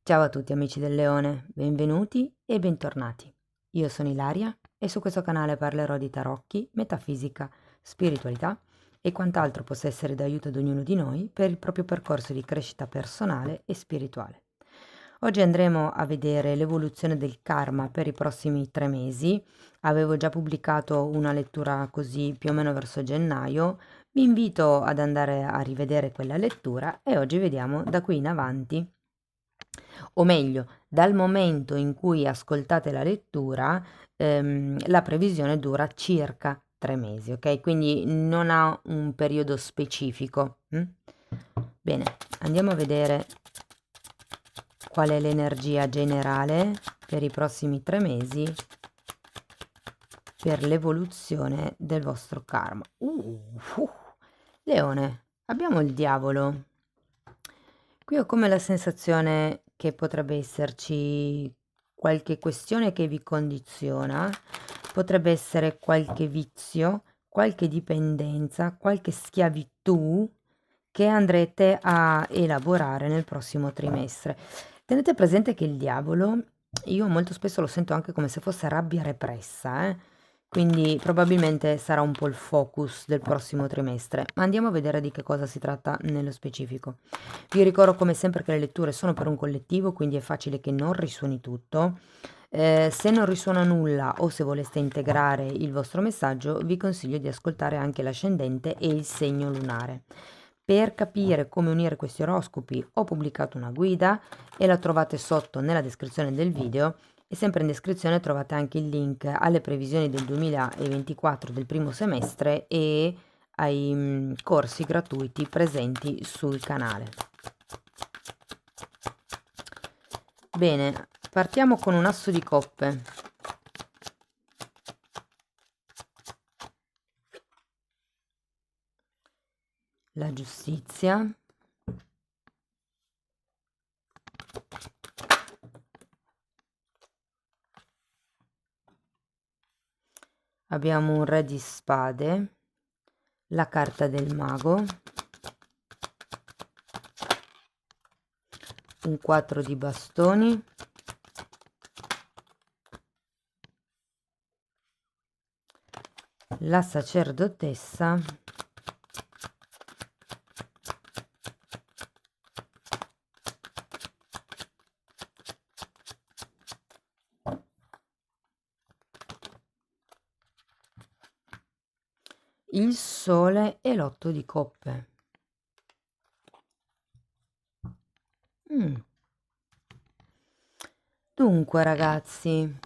Ciao a tutti amici del Leone, benvenuti e bentornati. Io sono Ilaria e su questo canale parlerò di tarocchi, metafisica, spiritualità e quant'altro possa essere d'aiuto ad ognuno di noi per il proprio percorso di crescita personale e spirituale. Oggi andremo a vedere l'evoluzione del karma per i prossimi 3 mesi. Avevo già pubblicato una lettura così più o meno verso gennaio. Vi invito ad andare a rivedere quella lettura e oggi vediamo da qui in avanti, o meglio, dal momento in cui ascoltate la lettura, la previsione dura circa 3 mesi, ok? Quindi non ha un periodo specifico. Bene, andiamo a vedere qual è l'energia generale per i prossimi 3 mesi per l'evoluzione del vostro karma. Leone, abbiamo il diavolo. Qui ho come la sensazione che potrebbe esserci qualche questione che vi condiziona, potrebbe essere qualche vizio, qualche dipendenza, qualche schiavitù che andrete a elaborare nel prossimo trimestre. Tenete presente che il diavolo, io molto spesso lo sento anche come se fosse rabbia repressa, quindi probabilmente sarà un po' il focus del prossimo trimestre, ma andiamo a vedere di che cosa si tratta nello specifico. Vi ricordo come sempre che le letture sono per un collettivo, quindi è facile che non risuoni tutto. Se non risuona nulla o se voleste integrare il vostro messaggio, vi consiglio di ascoltare anche l'ascendente e il segno lunare. Per capire come unire questi oroscopi ho pubblicato una guida e la trovate sotto nella descrizione del video, e sempre in descrizione trovate anche il link alle previsioni del 2024 del primo semestre e ai corsi gratuiti presenti sul canale. Bene, partiamo con un asso di coppe. La giustizia. Abbiamo un re di spade, la carta del mago, un 4 di bastoni, la sacerdotessa il sole e l'8 di coppe. Dunque ragazzi,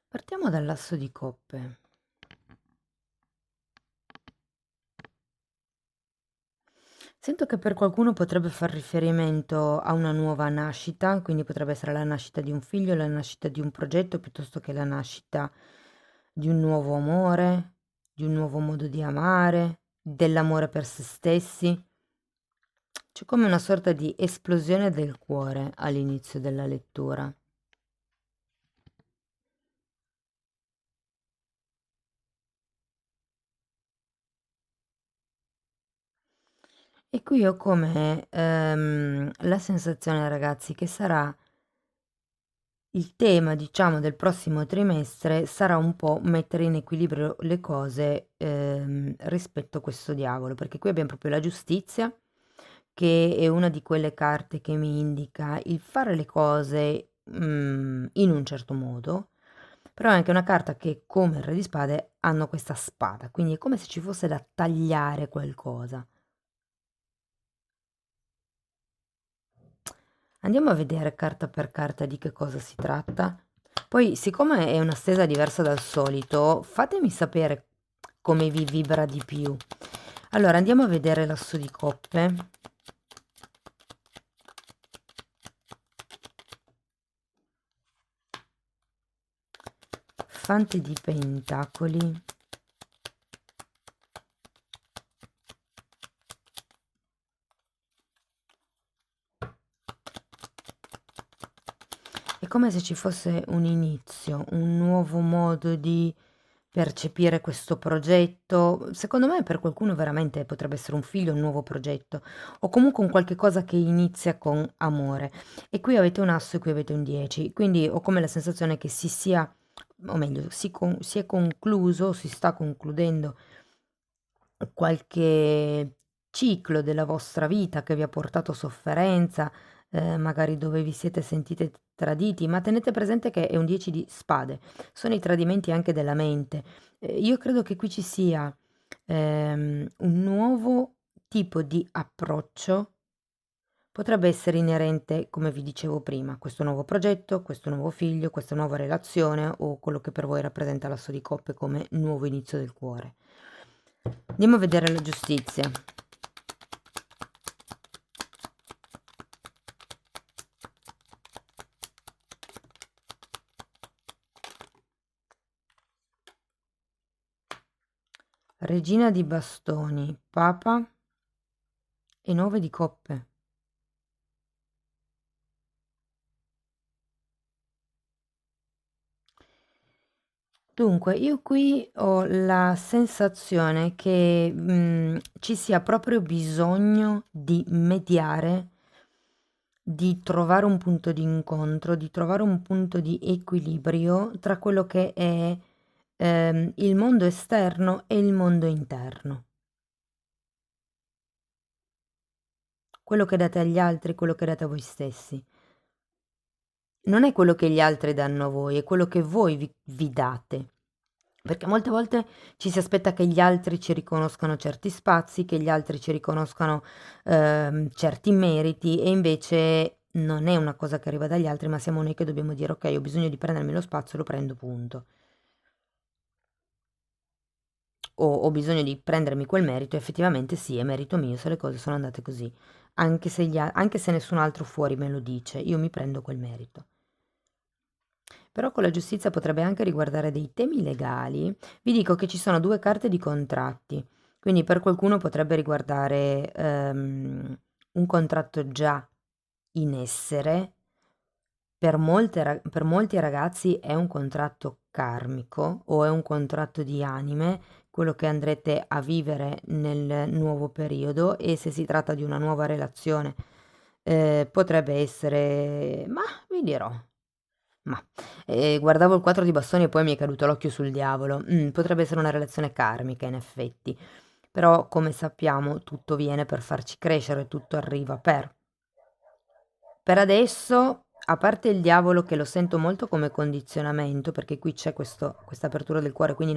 partiamo dall'asso di coppe. Sento che per qualcuno potrebbe far riferimento a una nuova nascita, quindi potrebbe essere la nascita di un figlio, la nascita di un progetto, piuttosto che la nascita di un nuovo amore, di un nuovo modo di amare, dell'amore per se stessi. C'è come una sorta di esplosione del cuore all'inizio della lettura. E qui ho come la sensazione, ragazzi, che sarà il tema, diciamo, del prossimo trimestre sarà un po' mettere in equilibrio le cose rispetto a questo diavolo, perché qui abbiamo proprio la giustizia, che è una di quelle carte che mi indica il fare le cose in un certo modo, però è anche una carta che, come il re di spade, hanno questa spada, quindi è come se ci fosse da tagliare qualcosa. Andiamo a vedere carta per carta di che cosa si tratta. Poi, siccome è una stesa diversa dal solito, fatemi sapere come vi vibra di più. Allora, andiamo a vedere l'asso di coppe. Fante di pentacoli. È come se ci fosse un inizio, un nuovo modo di percepire questo progetto. Secondo me per qualcuno veramente potrebbe essere un figlio, un nuovo progetto, o comunque un qualche cosa che inizia con amore. E qui avete un asso e qui avete un 10, quindi ho come la sensazione che si sia, o meglio, si è concluso, si sta concludendo qualche ciclo della vostra vita che vi ha portato sofferenza, magari dove vi siete sentite traditi, ma tenete presente che è un 10 di spade, sono i tradimenti anche della mente. Io credo che qui ci sia un nuovo tipo di approccio, potrebbe essere inerente, come vi dicevo prima, a questo nuovo progetto, questo nuovo figlio, questa nuova relazione o quello che per voi rappresenta l'asso di coppe come nuovo inizio del cuore. Andiamo a vedere la giustizia. Regina di bastoni, papa e 9 di coppe. Dunque, io qui ho la sensazione che ci sia proprio bisogno di mediare, di trovare un punto di incontro, di trovare un punto di equilibrio tra quello che è il mondo esterno e il mondo interno. Quello che date agli altri, quello che date a voi stessi. Non è quello che gli altri danno a voi, è quello che voi vi date. Perché molte volte ci si aspetta che gli altri ci riconoscano certi spazi, che gli altri ci riconoscano certi meriti e invece non è una cosa che arriva dagli altri, ma siamo noi che dobbiamo dire ok, ho bisogno di prendermi lo spazio, lo prendo, punto. O ho bisogno di prendermi quel merito, effettivamente sì, è merito mio se le cose sono andate così, anche se nessun altro fuori me lo dice, io mi prendo quel merito. Però con la giustizia potrebbe anche riguardare dei temi legali. Vi dico che ci sono due carte di contratti, quindi per qualcuno potrebbe riguardare un contratto già in essere. Per molti ragazzi è un contratto karmico o è un contratto di anime, quello che andrete a vivere nel nuovo periodo e se si tratta di una nuova relazione potrebbe essere, ma vi dirò. Ma, guardavo il 4 di bastoni e poi mi è caduto l'occhio sul diavolo. Potrebbe essere una relazione karmica in effetti, però come sappiamo tutto viene per farci crescere, tutto arriva per. Per adesso, a parte il diavolo che lo sento molto come condizionamento, perché qui c'è questa apertura del cuore, quindi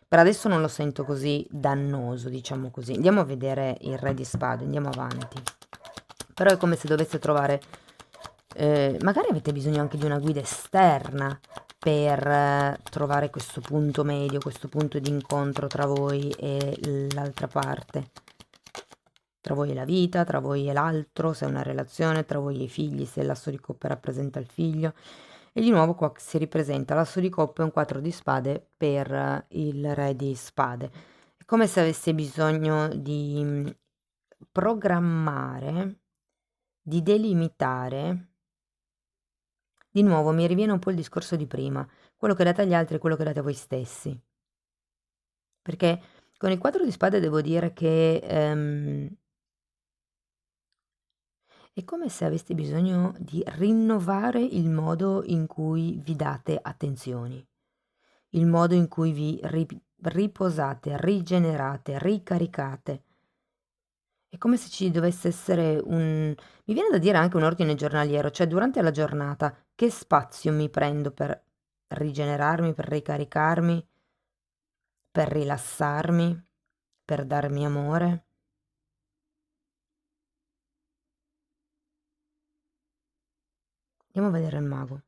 per adesso non lo sento così dannoso, diciamo così. Andiamo a vedere il re di spade, andiamo avanti. Però è come se dovesse trovare, magari avete bisogno anche di una guida esterna per trovare questo punto medio, questo punto di incontro tra voi e l'altra parte, tra voi e la vita, tra voi e l'altro, se è una relazione, tra voi e i figli, se l'asso di coppe rappresenta il figlio. E di nuovo qua si ripresenta l'asso di coppe e un 4 di spade per il re di spade. È come se avesse bisogno di programmare, di delimitare. Di nuovo mi riviene un po' il discorso di prima, quello che date agli altri e quello che date a voi stessi. Perché con il 4 di spade devo dire che è come se aveste bisogno di rinnovare il modo in cui vi date attenzioni, il modo in cui vi riposate, rigenerate, ricaricate. È come se ci dovesse essere mi viene da dire anche un ordine giornaliero, cioè durante la giornata che spazio mi prendo per rigenerarmi, per ricaricarmi, per rilassarmi, per darmi amore. Andiamo a vedere il mago.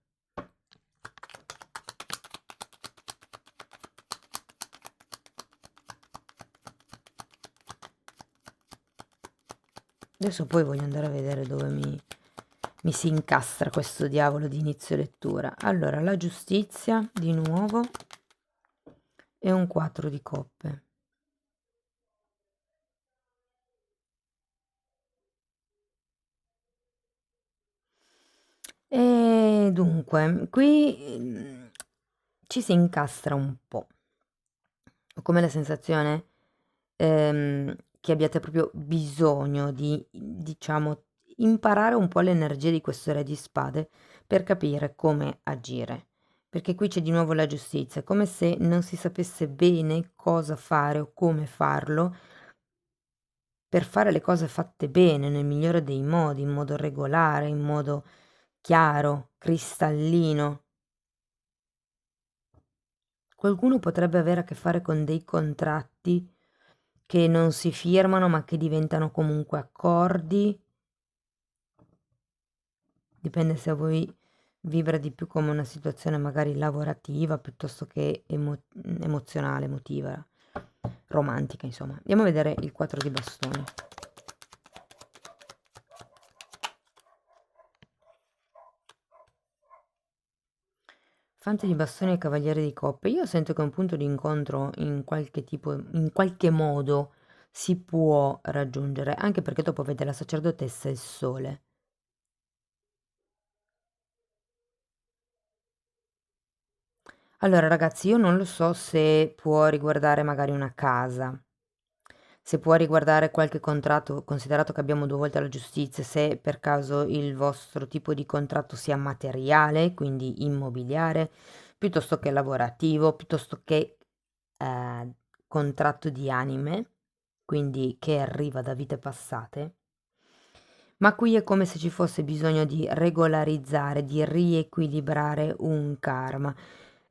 Adesso poi voglio andare a vedere dove mi si incastra questo diavolo di inizio lettura. Allora, la giustizia di nuovo e un 4 di coppe. E dunque, qui ci si incastra un po'. Ho come la sensazione che abbiate proprio bisogno di, diciamo, imparare un po' l'energia di questo re di spade per capire come agire. Perché qui c'è di nuovo la giustizia, è come se non si sapesse bene cosa fare o come farlo per fare le cose fatte bene, nel migliore dei modi, in modo regolare, in modo chiaro, cristallino. Qualcuno potrebbe avere a che fare con dei contratti che non si firmano ma che diventano comunque accordi. Dipende se a voi vibra di più come una situazione magari lavorativa piuttosto che emozionale, emotiva, romantica, insomma. Andiamo a vedere il 4 di bastoni. Fante di bastoni e cavaliere di coppe. Io sento che un punto di incontro in qualche tipo, in qualche modo si può raggiungere, anche perché dopo vede la sacerdotessa e il sole. Allora, ragazzi, io non lo so se può riguardare magari una casa, se può riguardare qualche contratto, considerato che abbiamo due volte la giustizia, se per caso il vostro tipo di contratto sia materiale, quindi immobiliare, piuttosto che lavorativo, piuttosto che contratto di anime, quindi che arriva da vite passate. Ma qui è come se ci fosse bisogno di regolarizzare, di riequilibrare un karma.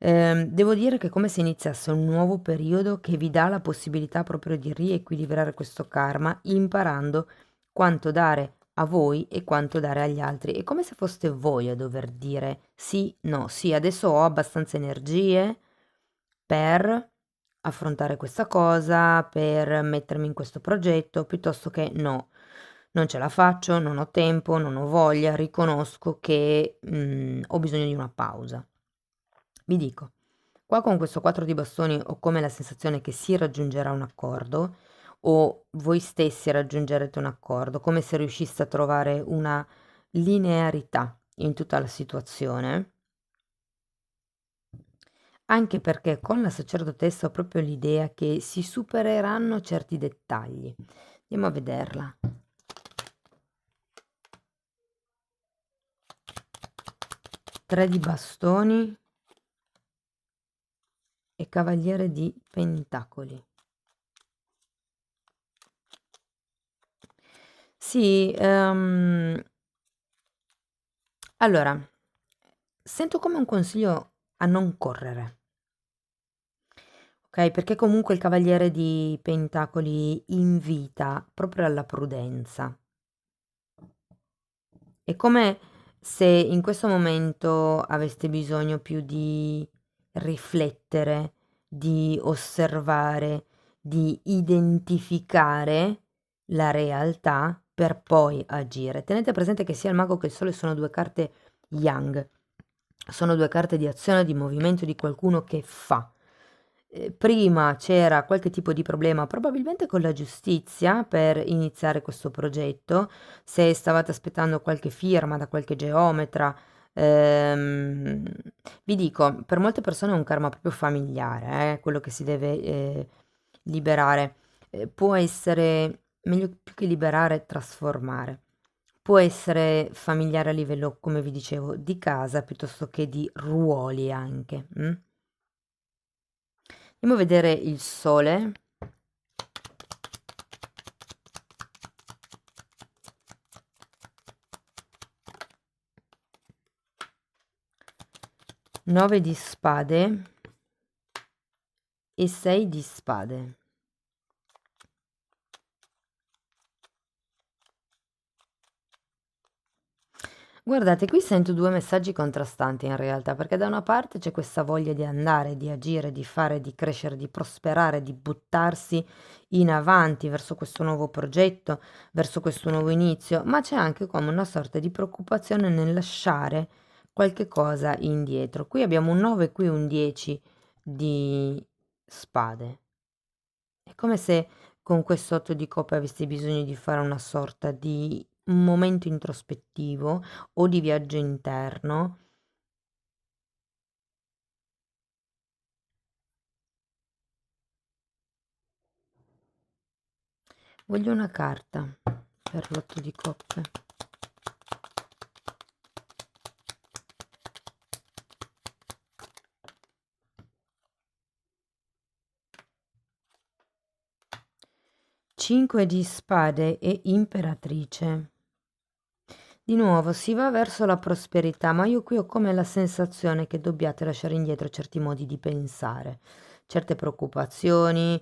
Devo dire che è come se iniziasse un nuovo periodo che vi dà la possibilità proprio di riequilibrare questo karma, imparando quanto dare a voi e quanto dare agli altri. È come se foste voi a dover dire sì, no, sì, adesso ho abbastanza energie per affrontare questa cosa, per mettermi in questo progetto, piuttosto che no, non ce la faccio, non ho tempo, non ho voglia, riconosco che ho bisogno di una pausa. Vi dico, qua con questo 4 di bastoni ho come la sensazione che si raggiungerà un accordo o voi stessi raggiungerete un accordo, come se riusciste a trovare una linearità in tutta la situazione, anche perché con la sacerdotessa ho proprio l'idea che si supereranno certi dettagli. Andiamo a vederla. Tre di bastoni e cavaliere di pentacoli. Sì, allora, sento come un consiglio a non correre. Ok, perché comunque il cavaliere di pentacoli invita proprio alla prudenza. È come se in questo momento aveste bisogno più di riflettere, di osservare, di identificare la realtà per poi agire. Tenete presente che sia il mago che il sole sono due carte yang, sono due carte di azione, di movimento di qualcuno che fa. Prima c'era qualche tipo di problema, probabilmente con la giustizia, per iniziare questo progetto. Se stavate aspettando qualche firma da qualche geometra, ehm, vi dico, per molte persone è un karma proprio familiare, quello che si deve liberare. Può essere, meglio più che liberare, trasformare. Può essere familiare a livello, come vi dicevo, di casa piuttosto che di ruoli anche. Andiamo a vedere il sole. Nove di spade e 6 di spade. Guardate, qui sento due messaggi contrastanti in realtà, perché da una parte c'è questa voglia di andare, di agire, di fare, di crescere, di prosperare, di buttarsi in avanti verso questo nuovo progetto, verso questo nuovo inizio, ma c'è anche come una sorta di preoccupazione nel lasciare qualche cosa indietro. Qui abbiamo un 9, qui un 10 di spade. È come se con questo 8 di coppe avessi bisogno di fare una sorta di momento introspettivo o di viaggio interno. Voglio una carta per l'otto di coppe. Cinque di spade e imperatrice. Di nuovo si va verso la prosperità, ma io qui ho come la sensazione che dobbiate lasciare indietro certi modi di pensare, certe preoccupazioni,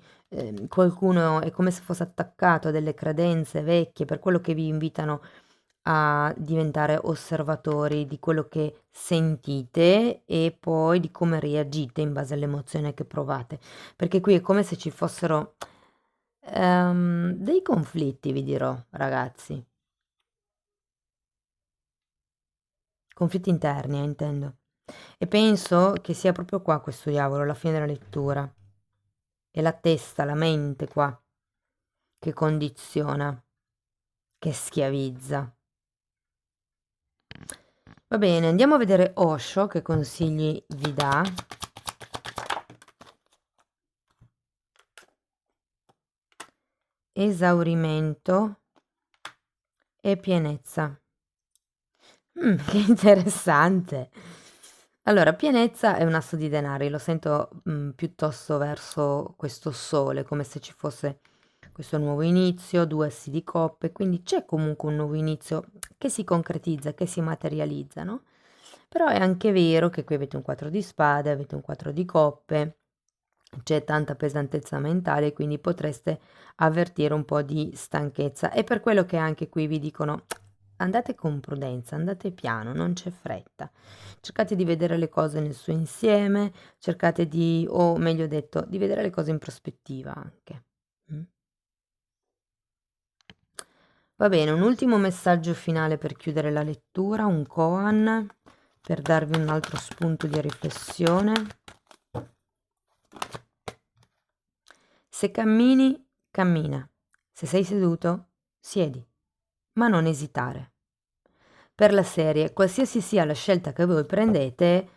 qualcuno è come se fosse attaccato a delle credenze vecchie, per quello che vi invitano a diventare osservatori di quello che sentite e poi di come reagite in base all'emozione che provate, perché qui è come se ci fossero dei conflitti, vi dirò, ragazzi. Conflitti interni, intendo. E penso che sia proprio qua questo diavolo, alla fine della lettura. È la testa, la mente qua, che condiziona, che schiavizza. Va bene, andiamo a vedere Osho che consigli vi dà. Esaurimento e pienezza. Che interessante. Allora, pienezza è un asso di denari, lo sento piuttosto verso questo sole, come se ci fosse questo nuovo inizio, due assi di coppe, quindi c'è comunque un nuovo inizio che si concretizza, che si materializza, no? Però è anche vero che qui avete un 4 di spade, avete un 4 di coppe, c'è tanta pesantezza mentale, quindi potreste avvertire un po' di stanchezza. È per quello che anche qui vi dicono andate con prudenza, andate piano, non c'è fretta. Cercate di vedere le cose nel suo insieme, cercate di, o meglio detto, di vedere le cose in prospettiva anche. Mm. Va bene, un ultimo messaggio finale per chiudere la lettura, un koan, per darvi un altro spunto di riflessione. Se cammini, cammina. Se sei seduto, siedi, ma non esitare. Per la serie, qualsiasi sia la scelta che voi prendete,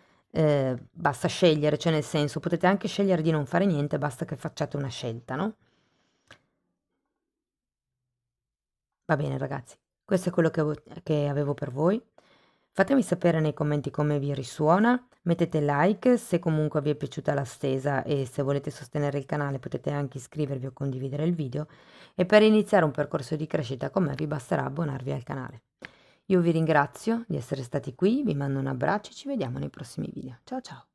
basta scegliere, cioè nel senso, potete anche scegliere di non fare niente, basta che facciate una scelta, no? Va bene ragazzi, questo è quello che avevo per voi. Fatemi sapere nei commenti come vi risuona, mettete like se comunque vi è piaciuta la stesa e se volete sostenere il canale potete anche iscrivervi o condividere il video e per iniziare un percorso di crescita con me vi basterà abbonarvi al canale. Io vi ringrazio di essere stati qui, vi mando un abbraccio e ci vediamo nei prossimi video. Ciao ciao!